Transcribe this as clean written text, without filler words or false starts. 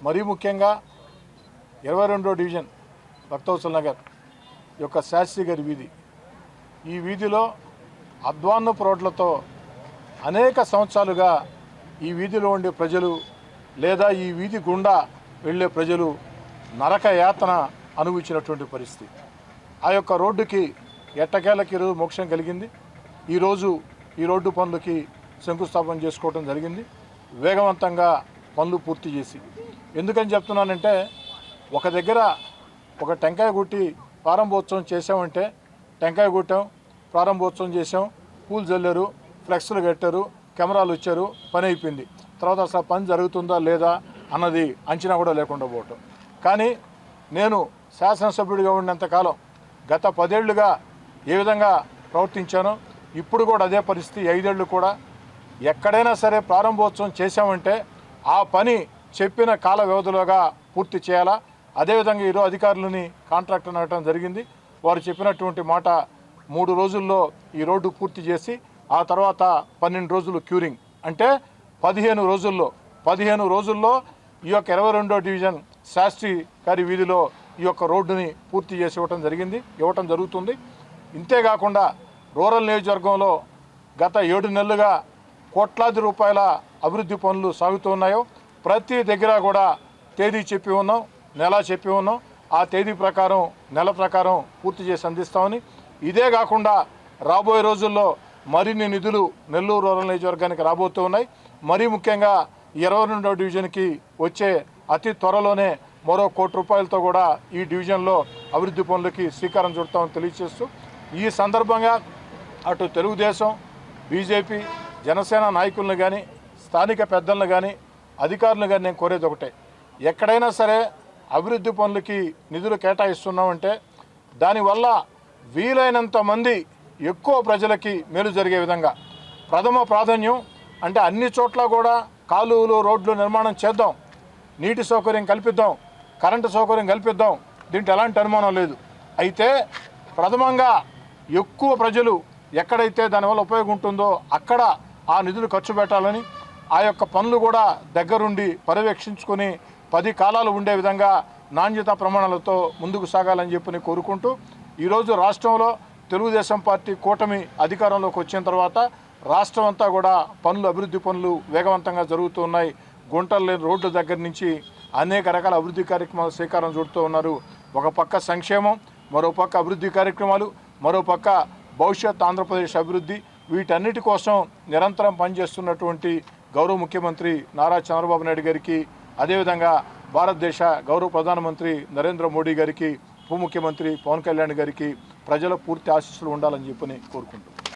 మరీ ముఖ్యంగా 22వ డివిజన్ భక్తవత్సల నగర్ యొక్క శాస్త్రి గారి వీధి, ఈ వీధిలో అధ్వాన్నపు రోడ్లతో అనేక సంవత్సరాలుగా ఈ వీధిలో ఉండే ప్రజలు లేదా ఈ వీధి గుండా వెళ్ళే ప్రజలు నరక యాతన అనుభవించినటువంటి పరిస్థితి. ఆ యొక్క రోడ్డుకి ఎట్టకేలకి ఈరోజు మోక్షం కలిగింది. ఈరోజు ఈ రోడ్డు పనులకి శంకుస్థాపన చేసుకోవడం జరిగింది, వేగవంతంగా పనులు పూర్తి చేసి. ఎందుకని చెప్తున్నానంటే, ఒక దగ్గర ఒక టెంకాయ గుట్టి ప్రారంభోత్సవం చేసామంటే టెంకాయ గుట్టాం, ప్రారంభోత్సవం చేసాం, పూలు చల్లారు, ఫ్లెక్స్లు కట్టారు, కెమెరాలు వచ్చారు, పని అయిపోయింది. తర్వాత అసలు పని జరుగుతుందా లేదా అన్నది అంచనా కూడా లేకుండా పోవటం. కానీ నేను శాసనసభ్యుడిగా ఉన్నంతకాలం గత 10 ఏళ్లుగా ఏ విధంగా ప్రవర్తించానో ఇప్పుడు కూడా అదే పరిస్థితి. 5 ఏళ్ళు కూడా ఎక్కడైనా సరే ప్రారంభోత్సవం చేసామంటే ఆ పని చెప్పిన కాల వ్యవధిలోగా పూర్తి చేయాలా. అదేవిధంగా ఈరోజు అధికారులని కాంట్రాక్టర్ అడగడం జరిగింది. వారు చెప్పినటువంటి మాట 3 రోజుల్లో ఈ రోడ్డు పూర్తి చేసి ఆ తర్వాత 12 రోజులు క్యూరింగ్, అంటే 15 రోజుల్లో ఈ యొక్క 22వ డివిజన్ శాస్త్రి గారి వీధిలో ఈ యొక్క రోడ్డుని పూర్తి చేసి ఇవ్వటం జరుగుతుంది. ఇంతేకాకుండా రూరల్ నియోజకవర్గంలో గత 7 నెలలుగా కోట్లాది రూపాయల అభివృద్ధి పనులు సాగుతున్నాయో ప్రతి దగ్గర కూడా తేదీ చెప్పి ఉన్నాం, నెల చెప్పి ఉన్నాం. ఆ తేదీ ప్రకారం నెల ప్రకారం పూర్తి చేసి అందిస్తామని. ఇదే కాకుండా రాబోయే రోజుల్లో మరిన్ని నిధులు నెల్లూరు రూరల్ నియోజకవర్గానికి రాబోతూ ఉన్నాయి. మరీ ముఖ్యంగా 22వ డివిజన్కి వచ్చే అతి త్వరలోనే మరో 1 కోటి రూపాయలతో కూడా ఈ డివిజన్లో అభివృద్ధి పనులకి శ్రీకారం చుడతామని తెలియజేస్తూ, ఈ సందర్భంగా అటు తెలుగుదేశం, బీజేపీ, జనసేన నాయకులను కానీ స్థానిక పెద్దలను కానీ అధికారులను కానీ నేను కోరేది ఒకటే, ఎక్కడైనా సరే అభివృద్ధి పనులకి నిధులు కేటాయిస్తున్నామంటే దానివల్ల వీలైనంత మంది ఎక్కువ ప్రజలకి మేలు జరిగే విధంగా ప్రథమ ప్రాధాన్యం అంటే అన్ని చోట్ల కూడా కాలువలు, రోడ్లు నిర్మాణం చేద్దాం, నీటి సౌకర్యం కల్పిద్దాం, కరెంటు సౌకర్యం కల్పిద్దాం, దీంట్లో ఎలాంటి అనుమానం లేదు. అయితే ప్రథమంగా ఎక్కువ ప్రజలు ఎక్కడైతే దానివల్ల ఉపయోగం ఉంటుందో అక్కడ ఆ నిధులు ఖర్చు పెట్టాలని, ఆ యొక్క పనులు కూడా దగ్గరుండి పర్యవేక్షించుకొని 10 కాలాలు ఉండే విధంగా నాణ్యతా ప్రమాణాలతో ముందుకు సాగాలని చెప్పి కోరుకుంటూ, ఈరోజు రాష్ట్రంలో తెలుగుదేశం పార్టీ కూటమి అధికారంలోకి వచ్చిన తర్వాత రాష్ట్రం అంతా కూడా అభివృద్ధి పనులు వేగవంతంగా జరుగుతూ ఉన్నాయి. గుంటలు లేని రోడ్ల దగ్గర నుంచి అనేక రకాల అభివృద్ధి కార్యక్రమాలు శ్రీకారం చుడుతూ ఉన్నారు. ఒక పక్క సంక్షేమం, మరో పక్క అభివృద్ధి కార్యక్రమాలు, మరో పక్క భవిష్యత్ ఆంధ్రప్రదేశ్ అభివృద్ధి, వీటన్నిటి కోసం నిరంతరం పనిచేస్తున్నటువంటి గౌరవ ముఖ్యమంత్రి నారా చంద్రబాబు నాయుడు గారికి, అదేవిధంగా భారతదేశ గౌరవ ప్రధానమంత్రి నరేంద్ర మోడీ గారికి, ఉప ముఖ్యమంత్రి పవన్ కళ్యాణ్ గారికి ప్రజల పూర్తి ఆశీస్సులు ఉండాలని చెప్పని కోరుకుంటున్నాను.